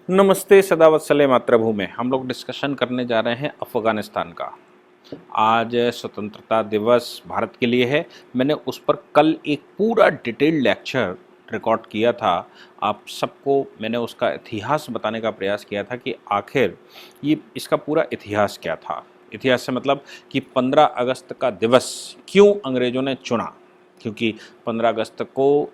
नमस्ते सदावत्सले मातृभूमि। हम लोग डिस्कशन करने जा रहे हैं अफ़गानिस्तान का। आज स्वतंत्रता दिवस भारत के लिए है। मैंने उस पर कल एक पूरा डिटेल्ड लेक्चर रिकॉर्ड किया था। आप सबको मैंने उसका इतिहास बताने का प्रयास किया था कि आखिर ये इसका पूरा इतिहास क्या था। इतिहास से मतलब कि 15 अगस्त का दिवस क्यों अंग्रेज़ों ने चुना, क्योंकि 15 अगस्त को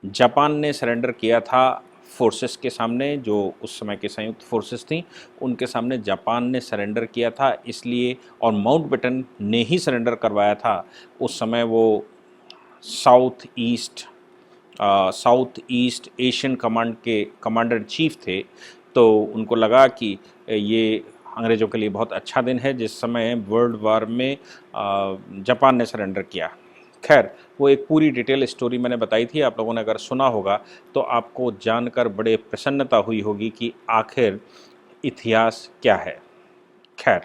जापान ने सरेंडर किया था फोर्सेस के सामने, जो उस समय की संयुक्त फोर्सेस थी उनके सामने जापान ने सरेंडर किया था इसलिए, और माउंटबेटन ने ही सरेंडर करवाया था। उस समय वो साउथ ईस्ट एशियन कमांड के कमांडर इन चीफ थे। तो उनको लगा कि ये अंग्रेज़ों के लिए बहुत अच्छा दिन है जिस समय वर्ल्ड वार में जापान ने सरेंडर किया। खैर, वो एक पूरी डिटेल स्टोरी मैंने बताई थी, आप लोगों ने अगर सुना होगा तो आपको जानकर बड़े प्रसन्नता हुई होगी कि आखिर इतिहास क्या है। खैर,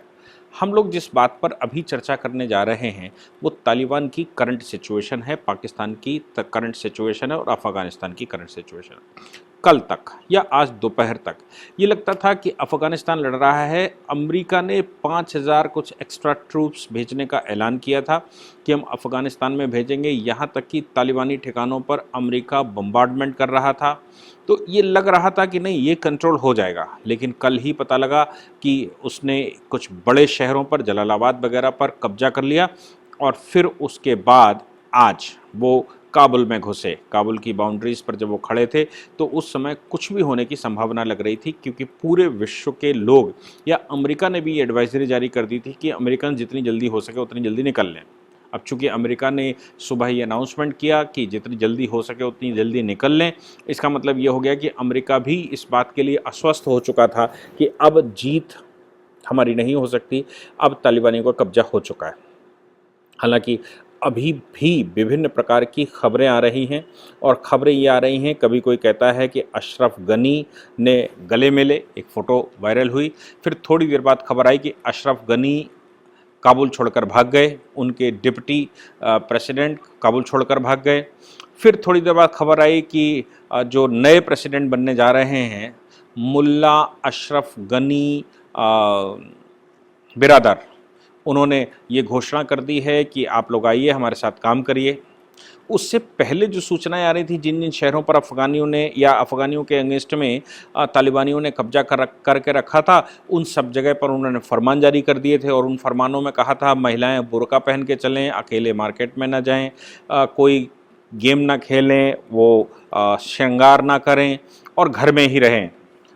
हम लोग जिस बात पर अभी चर्चा करने जा रहे हैं वो तालिबान की करंट सिचुएशन है, पाकिस्तान की करंट सिचुएशन है और अफ़गानिस्तान की करंट सिचुएशन है। कल तक या आज दोपहर तक ये लगता था कि अफ़गानिस्तान लड़ रहा है। अमेरिका ने 5,000 कुछ एक्स्ट्रा ट्रूप्स भेजने का ऐलान किया था कि हम अफ़गानिस्तान में भेजेंगे। यहाँ तक कि तालिबानी ठिकानों पर अमेरिका बम्बार्डमेंट कर रहा था। तो ये लग रहा था कि नहीं, ये कंट्रोल हो जाएगा। लेकिन कल ही पता लगा कि उसने कुछ बड़े शहरों पर, जलालाबाद वगैरह पर कब्जा कर लिया और फिर उसके बाद आज वो काबुल में घुसे। काबुल की बाउंड्रीज़ पर जब वो खड़े थे तो उस समय कुछ भी होने की संभावना लग रही थी, क्योंकि पूरे विश्व के लोग, या अमेरिका ने भी ये एडवाइजरी जारी कर दी थी कि अमेरिकन जितनी जल्दी हो सके उतनी जल्दी निकल लें। अब चूंकि अमेरिका ने सुबह ये अनाउंसमेंट किया कि जितनी जल्दी हो सके उतनी जल्दी निकल लें, इसका मतलब ये हो गया कि अमेरिका भी इस बात के लिए आश्वस्त हो चुका था कि अब जीत हमारी नहीं हो सकती, अब तालिबानियों का कब्जा हो चुका है। हालांकि अभी भी विभिन्न प्रकार की खबरें आ रही हैं, और खबरें ये आ रही हैं, कभी कोई कहता है कि अशरफ गनी ने गले मिले, एक फ़ोटो वायरल हुई। फिर थोड़ी देर बाद खबर आई कि अशरफ गनी काबुल छोड़कर भाग गए, उनके डिप्टी प्रेसिडेंट काबुल छोड़कर भाग गए। फिर थोड़ी देर बाद खबर आई कि जो नए प्रेसिडेंट बनने जा रहे हैं, मुल्ला अशरफ गनी बिरादर, उन्होंने ये घोषणा कर दी है कि आप लोग आइए हमारे साथ काम करिए। उससे पहले जो सूचनाएं आ रही थी, जिन जिन शहरों पर अफ़गानियों ने या अफ़गानियों के अगेंस्ट में तालिबानियों ने कब्जा करके रखा था, उन सब जगह पर उन्होंने फरमान जारी कर दिए थे, और उन फरमानों में कहा था महिलाएं बुर्का पहन के चलें, अकेले मार्केट में ना जाएं, कोई गेम ना खेलें, वो श्रृंगार ना करें और घर में ही रहें,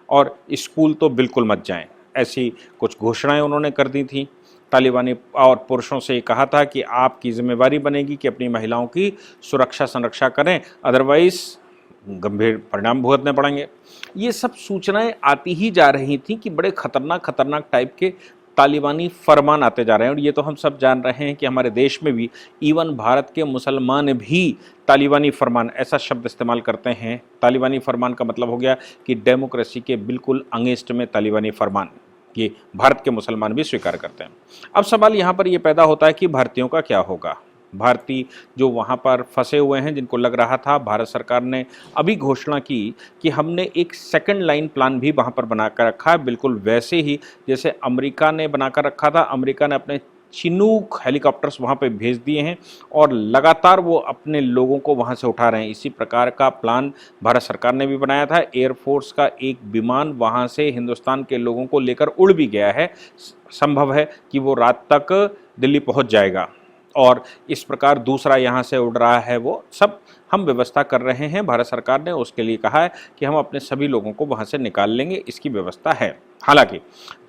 और स्कूल तो बिल्कुल मत जाएं। ऐसी कुछ घोषणाएं उन्होंने कर दी थी। तालिबानी और पुरुषों से कहा था कि आपकी जिम्मेवारी बनेगी कि अपनी महिलाओं की सुरक्षा संरक्षा करें, अदरवाइज गंभीर परिणाम भुगतने पड़ेंगे। ये सब सूचनाएं आती ही जा रही थी कि बड़े खतरनाक खतरनाक टाइप के तालिबानी फरमान आते जा रहे हैं, और ये तो हम सब जान रहे हैं कि हमारे देश में भी, इवन भारत के मुसलमान भी तालिबानी फरमान ऐसा शब्द इस्तेमाल करते हैं। तालिबानी फरमान का मतलब हो गया कि डेमोक्रेसी के बिल्कुल अगेंस्ट में तालिबानी फरमान, ये भारत के मुसलमान भी स्वीकार करते हैं। अब सवाल यहाँ पर ये पैदा होता है कि भारतीयों का क्या होगा। भारतीय जो वहाँ पर फंसे हुए हैं, जिनको लग रहा था, भारत सरकार ने अभी घोषणा की कि हमने एक सेकंड लाइन प्लान भी वहाँ पर बनाकर रखा है, बिल्कुल वैसे ही जैसे अमेरिका ने बनाकर रखा था। अमेरिका ने अपने चिनूक हेलीकॉप्टर्स वहाँ पे भेज दिए हैं और लगातार वो अपने लोगों को वहाँ से उठा रहे हैं। इसी प्रकार का प्लान भारत सरकार ने भी बनाया था। एयरफोर्स का एक विमान वहाँ से हिंदुस्तान के लोगों को लेकर उड़ भी गया है। संभव है कि वो रात तक दिल्ली पहुँच जाएगा, और इस प्रकार दूसरा यहाँ से उड़ रहा है। वो सब हम व्यवस्था कर रहे हैं। भारत सरकार ने उसके लिए कहा है कि हम अपने सभी लोगों को वहाँ से निकाल लेंगे, इसकी व्यवस्था है। हालांकि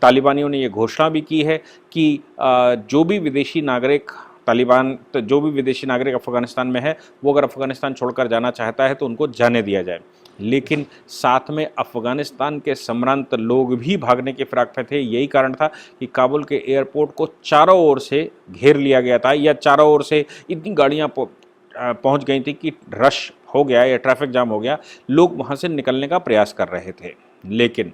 तालिबानियों ने ये घोषणा भी की है कि जो भी विदेशी नागरिक जो भी विदेशी नागरिक अफगानिस्तान में है, वो अगर अफगानिस्तान छोड़कर जाना चाहता है तो उनको जाने दिया जाए। लेकिन साथ में अफगानिस्तान के सम्भ्रांत लोग भी भागने के फिराक में थे। यही कारण था कि काबुल के एयरपोर्ट को चारों ओर से घेर लिया गया था, या चारों ओर से इतनी गाड़ियां पहुंच गई थी कि रश हो गया या ट्रैफिक जाम हो गया। लोग वहां से निकलने का प्रयास कर रहे थे, लेकिन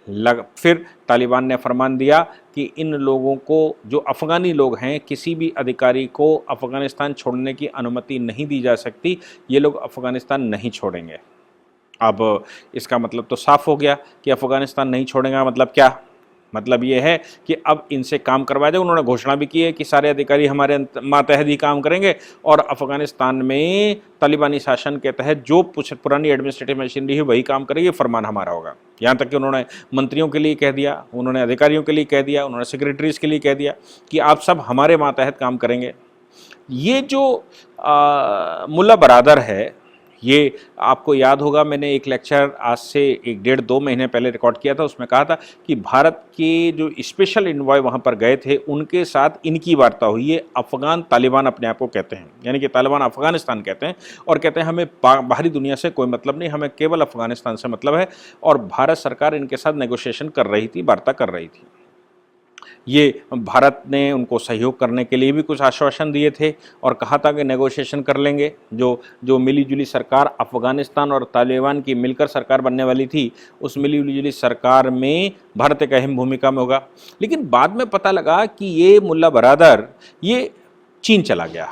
फिर तालिबान ने फरमान दिया कि इन लोगों को, जो अफ़गानी लोग हैं, किसी भी अधिकारी को अफ़गानिस्तान छोड़ने की अनुमति नहीं दी जा सकती। ये लोग अफ़गानिस्तान नहीं छोड़ेंगे। अब इसका मतलब तो साफ हो गया कि अफगानिस्तान नहीं छोड़ेगा। मतलब क्या? मतलब ये है कि अब इनसे काम करवाया जाए। उन्होंने घोषणा भी की है कि सारे अधिकारी हमारे मातहत ही काम करेंगे और अफगानिस्तान में तालिबानी शासन के तहत जो पुरानी एडमिनिस्ट्रेटिव मशीनरी है वही काम करेगी, फरमान हमारा होगा। यहाँ तक कि उन्होंने मंत्रियों के लिए कह दिया, उन्होंने अधिकारियों के लिए कह दिया, उन्होंने सेक्रेटरीज के लिए कह दिया कि आप सब हमारे मातहत काम करेंगे। ये जो मुल्ला बरादर है, ये आपको याद होगा, मैंने एक लेक्चर आज से 1 डेढ़ 2 महीने पहले रिकॉर्ड किया था। उसमें कहा था कि भारत के जो स्पेशल इन्वॉय वहाँ पर गए थे उनके साथ इनकी वार्ता हुई है। अफगान तालिबान अपने आप को कहते हैं, यानी कि तालिबान अफगानिस्तान कहते हैं और कहते हैं हमें बाहरी दुनिया से कोई मतलब नहीं, हमें केवल अफगानिस्तान से मतलब है। और भारत सरकार इनके साथ नेगोशिएशन कर रही थी, वार्ता कर रही थी। ये भारत ने उनको सहयोग करने के लिए भी कुछ आश्वासन दिए थे और कहा था कि नेगोशिएशन कर लेंगे। जो मिलीजुली सरकार अफगानिस्तान और तालिबान की मिलकर सरकार बनने वाली थी, उस मिलीजुली सरकार में भारत एक अहम भूमिका में होगा। लेकिन बाद में पता लगा कि ये मुल्ला बरादर ये चीन चला गया।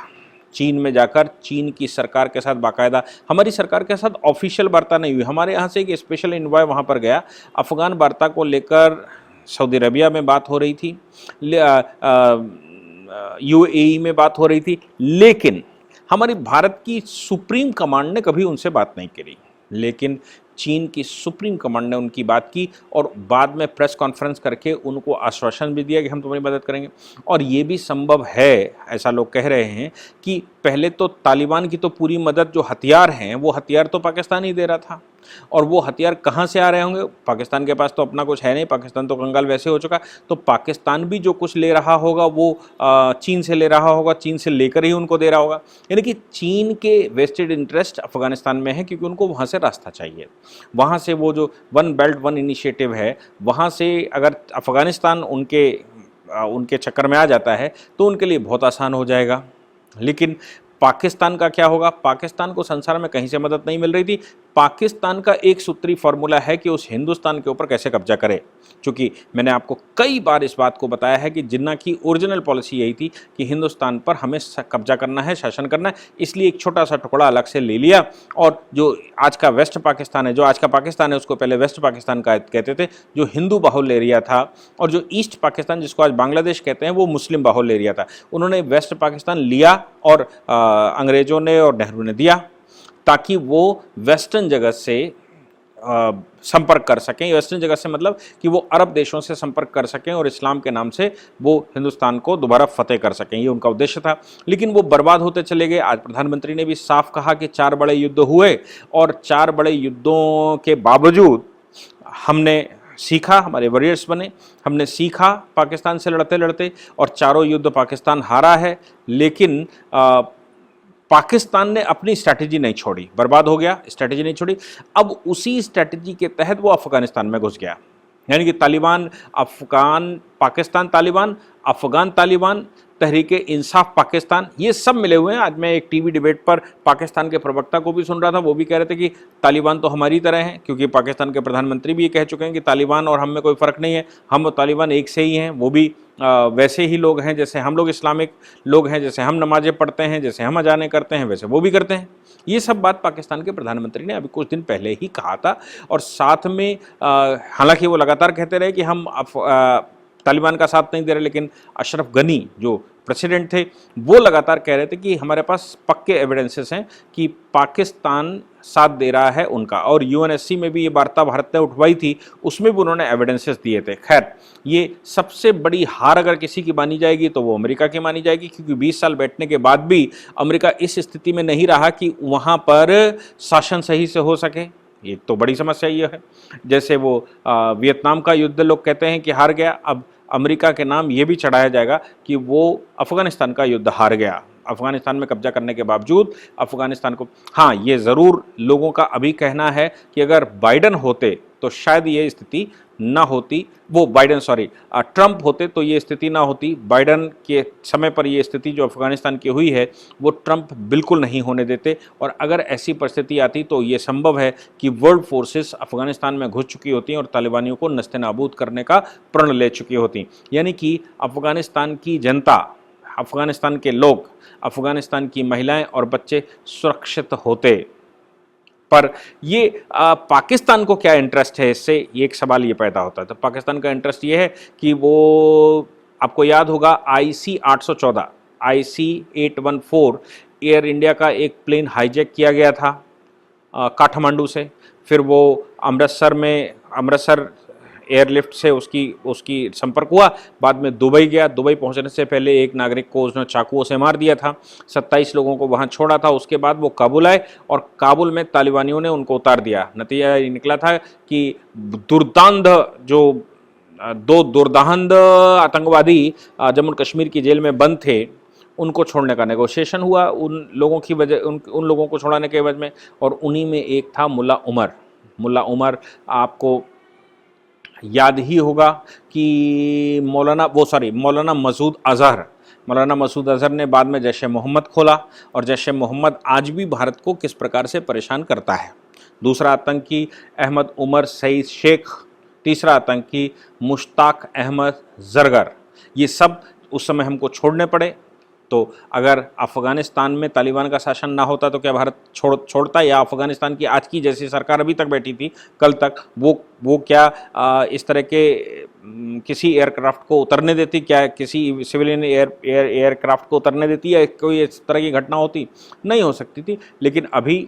चीन में जाकर चीन की सरकार के साथ बाकायदा, हमारी सरकार के साथ ऑफिशियल वार्ता नहीं हुई, हमारे यहाँ से एक स्पेशल इन्वॉय वहाँ पर गया। अफगान वार्ता को लेकर सऊदी अरबिया में बात हो रही थी, यूएई में बात हो रही थी, लेकिन हमारी भारत की सुप्रीम कमांड ने कभी उनसे बात नहीं करी। लेकिन चीन की सुप्रीम कमांड ने उनकी बात की और बाद में प्रेस कॉन्फ्रेंस करके उनको आश्वासन भी दिया कि हम तुम्हारी मदद करेंगे। और ये भी संभव है, ऐसा लोग कह रहे हैं कि पहले तो तालिबान की तो पूरी मदद, जो हथियार हैं वो हथियार तो पाकिस्तान ही दे रहा था, और वो हथियार कहाँ से आ रहे होंगे? पाकिस्तान के पास तो अपना कुछ है नहीं, पाकिस्तान तो कंगाल वैसे हो चुका। तो पाकिस्तान भी जो कुछ ले रहा होगा वो चीन से ले रहा होगा, चीन से लेकर ही उनको दे रहा होगा। यानी कि चीन के वेस्टेड इंटरेस्ट अफगानिस्तान में है, क्योंकि उनको वहाँ से रास्ता चाहिए। वहाँ से वो जो वन बेल्ट वन इनिशिएटिव है, वहाँ से अगर अफगानिस्तान उनके चक्कर में आ जाता है तो उनके लिए बहुत आसान हो जाएगा। लेकिन पाकिस्तान का क्या होगा? पाकिस्तान को संसार में कहीं से मदद नहीं मिल रही थी। पाकिस्तान का एक सूत्री फॉर्मूला है कि उस हिंदुस्तान के ऊपर कैसे कब्जा करे। क्योंकि मैंने आपको कई बार इस बात को बताया है कि जिन्ना की ओरिजिनल पॉलिसी यही थी कि हिंदुस्तान पर हमें कब्जा करना है, शासन करना है, इसलिए एक छोटा सा टुकड़ा अलग से ले लिया। और जो आज का वेस्ट पाकिस्तान है, जो आज का पाकिस्तान है, उसको पहले वेस्ट पाकिस्तान का कहते थे, जो हिंदू बाहुल्य एरिया था, और जो ईस्ट पाकिस्तान जिसको आज बांग्लादेश कहते हैं वो मुस्लिम बाहुल्य एरिया था। उन्होंने वेस्ट पाकिस्तान लिया और अंग्रेजों ने और नेहरू ने दिया ताकि वो वेस्टर्न जगत से संपर्क कर सकें। वेस्टर्न जगत से मतलब कि वो अरब देशों से संपर्क कर सकें और इस्लाम के नाम से वो हिंदुस्तान को दोबारा फतेह कर सकें, ये उनका उद्देश्य था। लेकिन वो बर्बाद होते चले गए। आज प्रधानमंत्री ने भी साफ कहा कि 4 बड़े युद्ध हुए और 4 बड़े युद्धों के बावजूद हमने सीखा, हमारे वॉरियर्स बने, हमने सीखा पाकिस्तान से लड़ते लड़ते, और चारों युद्ध पाकिस्तान हारा है। लेकिन पाकिस्तान ने अपनी स्ट्रैटेजी नहीं छोड़ी, बर्बाद हो गया, स्ट्रैटेजी नहीं छोड़ी। अब उसी स्ट्रैटेजी के तहत वो अफगानिस्तान में घुस गया। यानी कि तालिबान अफगान, पाकिस्तान तालिबान, अफगान तालिबान, तहरीके इंसाफ पाकिस्तान, ये सब मिले हुए हैं। आज मैं एक टीवी डिबेट पर पाकिस्तान के प्रवक्ता को भी सुन रहा था, वो भी कह रहे थे कि तालिबान तो हमारी तरह हैं, क्योंकि पाकिस्तान के प्रधानमंत्री भी ये कह चुके हैं कि तालिबान और हम में कोई फ़र्क नहीं है, हम और तालिबान एक से ही हैं। वो भी वैसे ही लोग हैं जैसे हम लोग इस्लामिक लोग हैं, जैसे हम नमाजें पढ़ते हैं, जैसे हम अजानें करते हैं, वैसे वो भी करते हैं। ये सब बात पाकिस्तान के प्रधानमंत्री ने अभी कुछ दिन पहले ही कहा था। और साथ में हालांकि वो लगातार कहते रहे कि हम तालिबान का साथ नहीं दे रहे, लेकिन अशरफ गनी जो प्रेसिडेंट थे वो लगातार कह रहे थे कि हमारे पास पक्के एविडेंसेस हैं कि पाकिस्तान साथ दे रहा है उनका। और यूएनएससी में भी ये वार्ता भारत ने उठवाई थी, उसमें भी उन्होंने एविडेंसेस दिए थे। खैर, ये सबसे बड़ी हार अगर किसी की मानी जाएगी तो वो अमेरिका की मानी जाएगी, क्योंकि 20 साल बैठने के बाद भी अमेरिका इस स्थिति में नहीं रहा कि वहाँ पर शासन सही से हो सके। एक तो बड़ी समस्या ये है। जैसे वो वियतनाम का युद्ध लोग कहते हैं कि हार गया, अब अमेरिका के नाम ये भी चढ़ाया जाएगा कि वो अफगानिस्तान का युद्ध हार गया। अफगानिस्तान में कब्जा करने के बावजूद अफगानिस्तान को, हाँ, ये ज़रूर लोगों का अभी कहना है कि अगर बाइडन होते तो शायद ये स्थिति ना होती, वो ट्रंप होते तो ये स्थिति ना होती। बाइडन के समय पर ये स्थिति जो अफगानिस्तान की हुई है वो ट्रंप बिल्कुल नहीं होने देते। और अगर ऐसी परिस्थिति आती तो ये संभव है कि वर्ल्ड फोर्सेस अफगानिस्तान में घुस चुकी होती और तालिबानियों को नस्ते-नाबूद करने का प्रण ले चुकी होती। यानी कि अफगानिस्तान की जनता, अफगानिस्तान के लोग, अफगानिस्तान की महिलाएं और बच्चे सुरक्षित होते। पर ये पाकिस्तान को क्या इंटरेस्ट है इससे, ये एक सवाल ये पैदा होता है। तो पाकिस्तान का इंटरेस्ट ये है कि वो, आपको याद होगा IC 814, IC 814 एयर इंडिया का एक प्लेन हाईजैक किया गया था काठमांडू से, फिर वो अमृतसर एयरलिफ्ट से उसकी संपर्क हुआ, बाद में दुबई गया। दुबई पहुंचने से पहले एक नागरिक को उसने चाकुओं से मार दिया था, 27 लोगों को वहां छोड़ा था। उसके बाद वो काबुल आए और काबुल में तालिबानियों ने उनको उतार दिया। नतीजा ये निकला था कि दुर्दांत जो दो दुर्दांत आतंकवादी जम्मू कश्मीर की जेल में बंद थे, उनको छोड़ने का नेगोशिएशन हुआ उन लोगों की वजह, उन लोगों को छोड़ाने के वजह में, और उन्हीं में एक था मुल्ला उमर। मुल्ला उमर आपको याद ही होगा कि मौलाना मसूद अजहर, मौलाना मसूद अजहर ने बाद में जैश ए मोहम्मद खोला, और जैश ए मोहम्मद आज भी भारत को किस प्रकार से परेशान करता है। दूसरा आतंकी अहमद उमर सईद शेख, तीसरा आतंकी मुश्ताक अहमद जरगर। ये सब उस समय हमको छोड़ने पड़े। तो अगर अफ़गानिस्तान में तालिबान का शासन ना होता तो क्या भारत छोड़ता, या अफ़गानिस्तान की आज की जैसी सरकार अभी तक बैठी थी कल तक, वो क्या इस तरह के किसी एयरक्राफ्ट को उतरने देती, क्या किसी सिविलियन एयरक्राफ्ट को उतरने देती, या कोई इस तरह की घटना होती? नहीं हो सकती थी। लेकिन अभी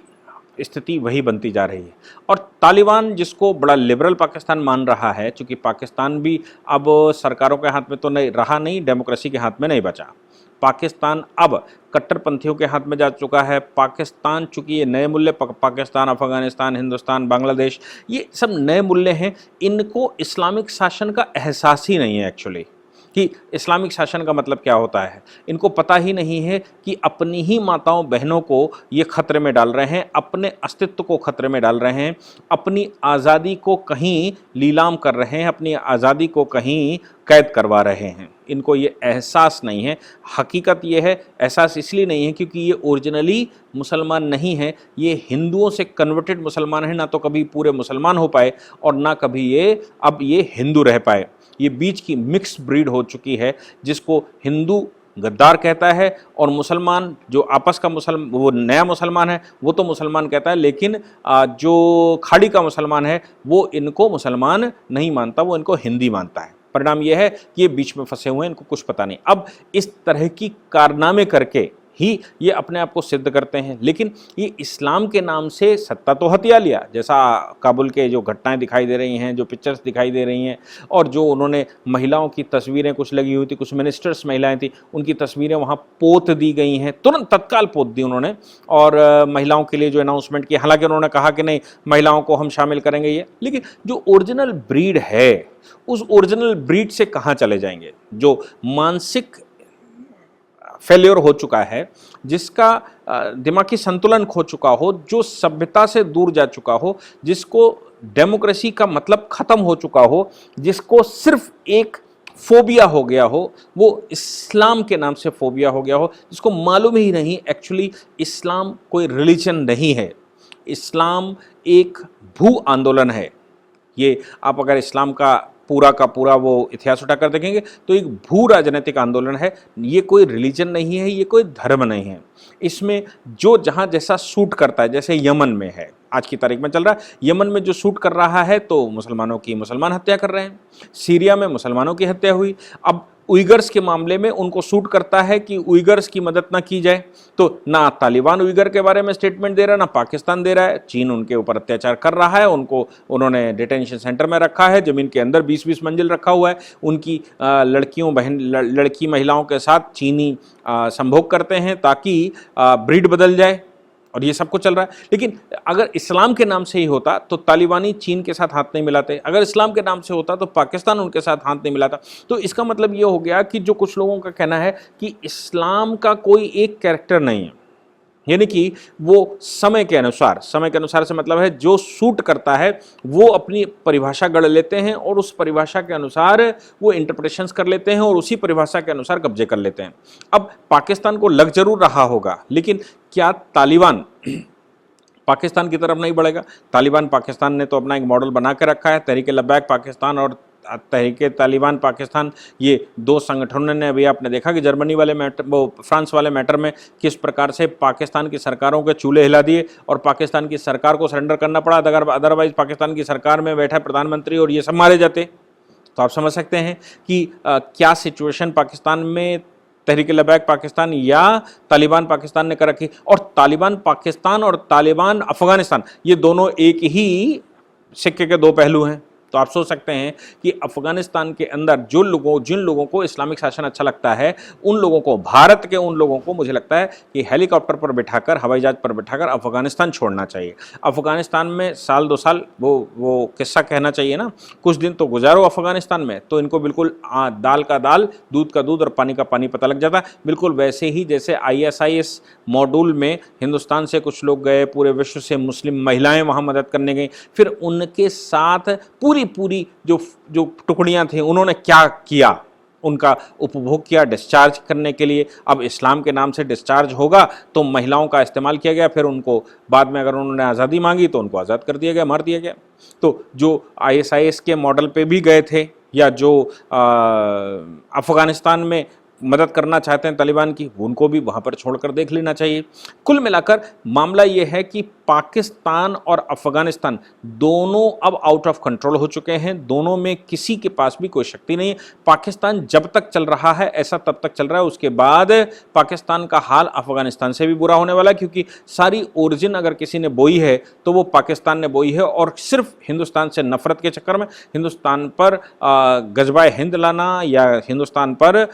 स्थिति वही बनती जा रही है। और तालिबान, जिसको बड़ा लिबरल पाकिस्तान मान रहा है, चूँकि पाकिस्तान भी अब सरकारों के हाथ में तो नहीं रहा, नहीं डेमोक्रेसी के हाथ में नहीं बचा। पाकिस्तान अब कट्टरपंथियों के हाथ में जा चुका है। पाकिस्तान, चूंकि ये नए मूल्य, पाकिस्तान, अफगानिस्तान, हिंदुस्तान, बांग्लादेश, ये सब नए मूल्य हैं, इनको इस्लामिक शासन का एहसास ही नहीं है एक्चुअली, कि इस्लामिक शासन का मतलब क्या होता है। इनको पता ही नहीं है कि अपनी ही माताओं बहनों को ये खतरे में डाल रहे हैं, अपने अस्तित्व को खतरे में डाल रहे हैं, अपनी आज़ादी को कहीं लीलाम कर रहे हैं, अपनी आज़ादी को कहीं कैद करवा रहे हैं। इनको ये एहसास नहीं है। हकीकत ये है, एहसास इसलिए नहीं है क्योंकि ये ओरिजिनली मुसलमान नहीं है, ये हिंदुओं से कन्वर्टेड मुसलमान हैं। ना तो कभी पूरे मुसलमान हो पाए और ना कभी अब ये हिंदू रह पाए। ये बीच की मिक्स ब्रीड हो चुकी है, जिसको हिंदू गद्दार कहता है, और मुसलमान जो आपस का वो नया मुसलमान है, वो तो मुसलमान कहता है, लेकिन जो खाड़ी का मुसलमान है वो इनको मुसलमान नहीं मानता, वो इनको हिंदी मानता है। परिणाम ये है कि ये बीच में फंसे हुए हैं, इनको कुछ पता नहीं। अब इस तरह की कारनामे करके ही ये अपने आप को सिद्ध करते हैं। लेकिन ये इस्लाम के नाम से सत्ता तो हथिया लिया, जैसा काबुल के जो घटनाएं दिखाई दे रही हैं, जो पिक्चर्स दिखाई दे रही हैं, और जो उन्होंने महिलाओं की तस्वीरें कुछ लगी हुई थी, कुछ मिनिस्टर्स महिलाएं थी, उनकी तस्वीरें वहाँ पोत दी गई हैं, तुरंत तत्काल पोत दी उन्होंने, और महिलाओं के लिए जो अनाउंसमेंट किया। हालांकि उन्होंने कहा कि नहीं, महिलाओं को हम शामिल करेंगे ये, लेकिन जो ओरिजिनल ब्रीड है उस ओरिजिनल ब्रीड से कहाँ चले जाएंगे? जो मानसिक फेल्योर हो चुका है, जिसका दिमागी संतुलन खो चुका हो, जो सभ्यता से दूर जा चुका हो, जिसको डेमोक्रेसी का मतलब खत्म हो चुका हो, जिसको सिर्फ एक फोबिया हो गया हो, वो इस्लाम के नाम से फोबिया हो गया हो, जिसको मालूम ही नहीं एक्चुअली इस्लाम कोई रिलीजन नहीं है, इस्लाम एक भू आंदोलन है। ये आप अगर इस्लाम का पूरा वो इतिहास उठाकर देखेंगे तो एक भू राजनीतिक आंदोलन है। ये कोई रिलीजन नहीं है, ये कोई धर्म नहीं है। इसमें जो जहाँ जैसा सूट करता है, जैसे यमन में है, आज की तारीख में चल रहा है, यमन में जो सूट कर रहा है तो मुसलमानों की मुसलमान हत्या कर रहे हैं। सीरिया में मुसलमानों की हत्या हुई। अब उइगर्स के मामले में उनको सूट करता है कि उइगर्स की मदद ना की जाए, तो ना तालिबान उइगर के बारे में स्टेटमेंट दे रहा है, ना पाकिस्तान दे रहा है। चीन उनके ऊपर अत्याचार कर रहा है, उन्होंने डिटेंशन सेंटर में रखा है, ज़मीन के अंदर 20-20 मंजिल रखा हुआ है। उनकी लड़की महिलाओं के साथ चीनी संभोग करते हैं ताकि ब्रीड बदल जाए, और ये सब कुछ चल रहा है। लेकिन अगर इस्लाम के नाम से ही होता तो तालिबानी चीन के साथ हाथ नहीं मिलाते, अगर इस्लाम के नाम से होता तो पाकिस्तान उनके साथ हाथ नहीं मिलाता। तो इसका मतलब ये हो गया कि जो कुछ लोगों का कहना है कि इस्लाम का कोई एक कैरेक्टर नहीं है, यानी कि वो समय के अनुसार से मतलब है जो सूट करता है वो अपनी परिभाषा गढ़ लेते हैं, और उस परिभाषा के अनुसार वो इंटरप्रिटेशंस कर लेते हैं, और उसी परिभाषा के अनुसार कब्जे कर लेते हैं। अब पाकिस्तान को लग जरूर रहा होगा, लेकिन क्या तालिबान पाकिस्तान की तरफ नहीं बढ़ेगा? तालिबान पाकिस्तान ने तो अपना एक मॉडल बना के रखा है, तहरीक लब्बैक पाकिस्तान और तहरीके तालिबान पाकिस्तान, ये दो संगठनों ने, अभी आपने देखा कि जर्मनी वाले मैटर, वो फ्रांस वाले मैटर में किस प्रकार से पाकिस्तान की सरकारों के चूल्हे हिला दिए और पाकिस्तान की सरकार को सरेंडर करना पड़ा। अगर अदरवाइज पाकिस्तान की सरकार में बैठा प्रधानमंत्री और ये सब मारे जाते। तो आप समझ सकते हैं कि क्या सिचुएशन पाकिस्तान में तहरीक लबैक पाकिस्तान या तालिबान पाकिस्तान ने कर रखी। और तालिबान पाकिस्तान और तालिबान अफगानिस्तान, ये दोनों एक ही सिक्के के दो पहलू हैं। तो आप सोच सकते हैं कि अफगानिस्तान के अंदर जिन लोगों को इस्लामिक शासन अच्छा लगता है, उन लोगों को, भारत के उन लोगों को मुझे लगता है कि हेलीकॉप्टर पर बिठाकर, हवाई जहाज पर बिठाकर अफगानिस्तान छोड़ना चाहिए। अफगानिस्तान में साल 2 साल वो किस्सा कहना चाहिए ना, कुछ दिन तो गुजारो अफगानिस्तान में, तो इनको बिल्कुल दाल का दाल, दूध का दूध और पानी का पानी पता लग जाता। बिल्कुल वैसे ही जैसे ISIS मॉड्यूल में हिंदुस्तान से कुछ लोग गए, पूरे विश्व से मुस्लिम महिलाएं वहां मदद करने गई, फिर उनके साथ पूरी जो टुकड़ियां थी उन्होंने क्या किया, उनका उपभोग किया डिस्चार्ज करने के लिए। अब इस्लाम के नाम से डिस्चार्ज होगा तो महिलाओं का इस्तेमाल किया गया, फिर उनको बाद में अगर उन्होंने आज़ादी मांगी तो उनको आज़ाद कर दिया गया, मार दिया गया। तो जो ISIS के मॉडल पे भी गए थे या जो अफगानिस्तान में मदद करना चाहते हैं तालिबान की, उनको भी वहाँ पर छोड़कर देख लेना चाहिए। कुल मिलाकर मामला ये है कि पाकिस्तान और अफगानिस्तान दोनों अब आउट ऑफ कंट्रोल हो चुके हैं, दोनों में किसी के पास भी कोई शक्ति नहीं है। पाकिस्तान जब तक चल रहा है ऐसा तब तक चल रहा है, उसके बाद पाकिस्तान का हाल अफगानिस्तान से भी बुरा होने वाला है, क्योंकि सारी ओरिजिन अगर किसी ने बोई है तो वो पाकिस्तान ने बोई है। और सिर्फ हिंदुस्तान से नफरत के चक्कर में हिंदुस्तान पर गजबाए हिंद लाना या हिंदुस्तान पर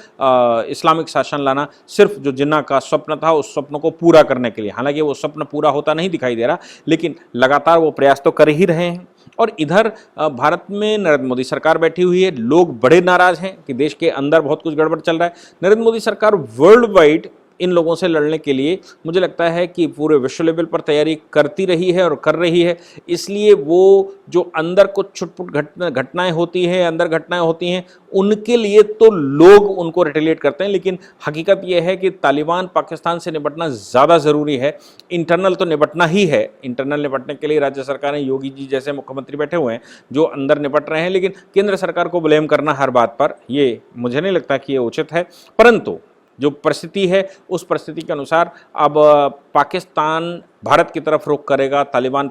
इस्लामिक शासन लाना, सिर्फ जो जिन्ना का स्वप्न था उस स्वप्न को पूरा करने के लिए। हालांकि वो स्वप्न पूरा होता नहीं दिखाई दे रहा, लेकिन लगातार वो प्रयास तो कर ही रहे हैं। और इधर भारत में नरेंद्र मोदी सरकार बैठी हुई है, लोग बड़े नाराज हैं कि देश के अंदर बहुत कुछ गड़बड़ चल रहा है। नरेंद्र मोदी सरकार वर्ल्ड वाइड इन लोगों से लड़ने के लिए मुझे लगता है कि पूरे विश्व लेवल पर तैयारी करती रही है और कर रही है। इसलिए वो जो अंदर कुछ छुटपुट घटनाएं होती हैं, अंदर घटनाएं होती हैं, उनके लिए तो लोग उनको रिटेलिएट करते हैं, लेकिन हकीकत यह है कि तालिबान पाकिस्तान से निपटना ज़्यादा ज़रूरी है। इंटरनल तो निपटना ही है, इंटरनल निपटने के लिए राज्य सरकारें, योगी जी जैसे मुख्यमंत्री बैठे हुए हैं जो अंदर निपट रहे हैं, लेकिन केंद्र सरकार को ब्लेम करना हर बात पर, ये मुझे नहीं लगता कि ये उचित है। परंतु जो परिस्थिति है उस परिस्थिति के अनुसार अब पाकिस्तान भारत की तरफ रुख करेगा, तालिबान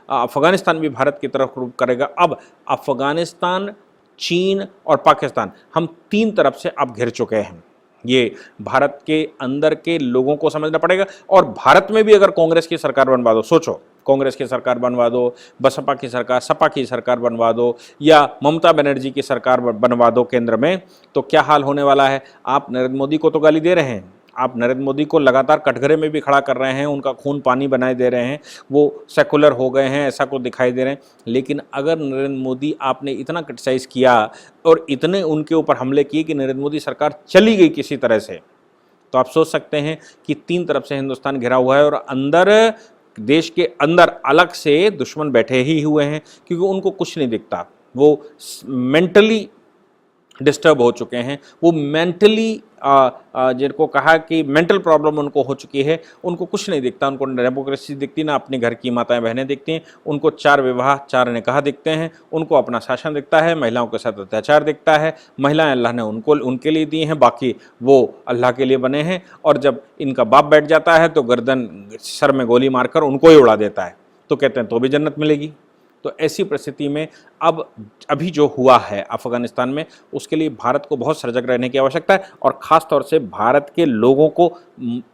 अफगानिस्तान भी भारत की तरफ रुख करेगा। अब अफगानिस्तान, चीन और पाकिस्तान, हम 3 तरफ से अब घिर चुके हैं। ये भारत के अंदर के लोगों को समझना पड़ेगा। और भारत में भी अगर कांग्रेस की सरकार बनवा दो, सोचो कांग्रेस की सरकार बनवा दो, बसपा की सरकार, सपा की सरकार बनवा दो, या ममता बनर्जी की सरकार बनवा दो केंद्र में, तो क्या हाल होने वाला है। आप नरेंद्र मोदी को तो गाली दे रहे हैं, आप नरेंद्र मोदी को लगातार कटघरे में भी खड़ा कर रहे हैं, उनका खून पानी बनाए दे रहे हैं, वो सेकुलर हो गए हैं ऐसा को दिखाई दे रहे हैं। लेकिन अगर नरेंद्र मोदी, आपने इतना क्रिटिसाइज़ किया और इतने उनके ऊपर हमले किए कि नरेंद्र मोदी सरकार चली गई किसी तरह से, तो आप सोच सकते हैं कि 3 तरफ से हिंदुस्तान घिरा हुआ है और अंदर, देश के अंदर अलग से दुश्मन बैठे ही हुए हैं, क्योंकि उनको कुछ नहीं दिखता। वो मेंटली डिस्टर्ब हो चुके हैं, वो मेंटली जिनको कहा कि मेंटल प्रॉब्लम उनको हो चुकी है, उनको कुछ नहीं दिखता, उनको डेमोक्रेसी दिखती ना अपने घर की माताएं बहनें दिखती हैं, उनको 4 विवाह 4 निकाह दिखते हैं, उनको अपना शासन दिखता है, महिलाओं के साथ अत्याचार दिखता है। महिलाएं अल्लाह ने उनके लिए दी हैं, बाकी वो अल्लाह के लिए बने हैं। और जब इनका बाप बैठ जाता है तो गर्दन, सर में गोली मारकर उनको ही उड़ा देता है, तो कहते हैं तो भी जन्नत मिलेगी। तो ऐसी परिस्थिति में अब अभी जो हुआ है अफगानिस्तान में, उसके लिए भारत को बहुत सजग रहने की आवश्यकता है। और ख़ास तौर से भारत के लोगों को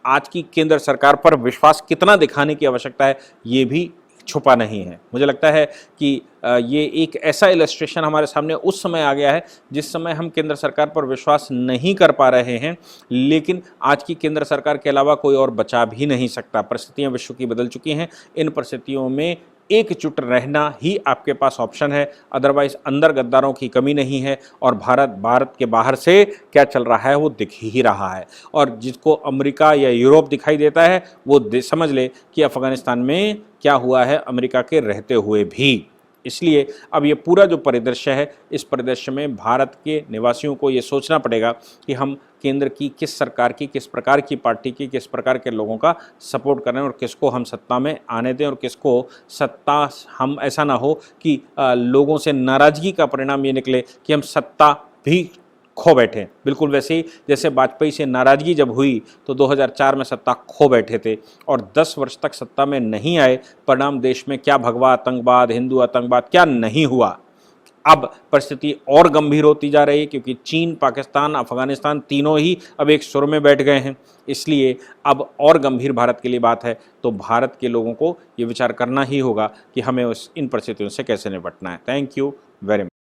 आज की केंद्र सरकार पर विश्वास कितना दिखाने की आवश्यकता है, ये भी छुपा नहीं है। मुझे लगता है कि ये एक ऐसा इलस्ट्रेशन हमारे सामने उस समय आ गया है जिस समय हम केंद्र सरकार पर विश्वास नहीं कर पा रहे हैं, लेकिन आज की केंद्र सरकार के अलावा कोई और बचा भी नहीं सकता। परिस्थितियां विश्व की बदल चुकी हैं, इन परिस्थितियों में एकजुट रहना ही आपके पास ऑप्शन है, अदरवाइज अंदर गद्दारों की कमी नहीं है। और भारत के बाहर से क्या चल रहा है वो दिख ही रहा है। और जिसको अमेरिका या यूरोप दिखाई देता है वो समझ ले कि अफगानिस्तान में क्या हुआ है अमेरिका के रहते हुए भी। इसलिए अब ये पूरा जो परिदृश्य है, इस परिदृश्य में भारत के निवासियों को ये सोचना पड़ेगा कि हम केंद्र की किस सरकार की, किस प्रकार की पार्टी की, किस प्रकार के लोगों का सपोर्ट करें और किसको हम सत्ता में आने दें और किसको सत्ता हम ऐसा ना हो कि लोगों से नाराज़गी का परिणाम ये निकले कि हम सत्ता भी खो बैठे। बिल्कुल वैसे ही जैसे वाजपेयी से नाराज़गी जब हुई तो 2004 में सत्ता खो बैठे थे और 10 वर्ष तक सत्ता में नहीं आए, परिणाम देश में क्या भगवा आतंकवाद, हिंदू आतंकवाद क्या नहीं हुआ। अब परिस्थिति और गंभीर होती जा रही है क्योंकि चीन, पाकिस्तान, अफगानिस्तान तीनों ही अब एक सुर में बैठ गए हैं। इसलिए अब और गंभीर भारत के लिए बात है, तो भारत के लोगों को ये विचार करना ही होगा कि हमें इन परिस्थितियों से कैसे निपटना है। Thank you very much.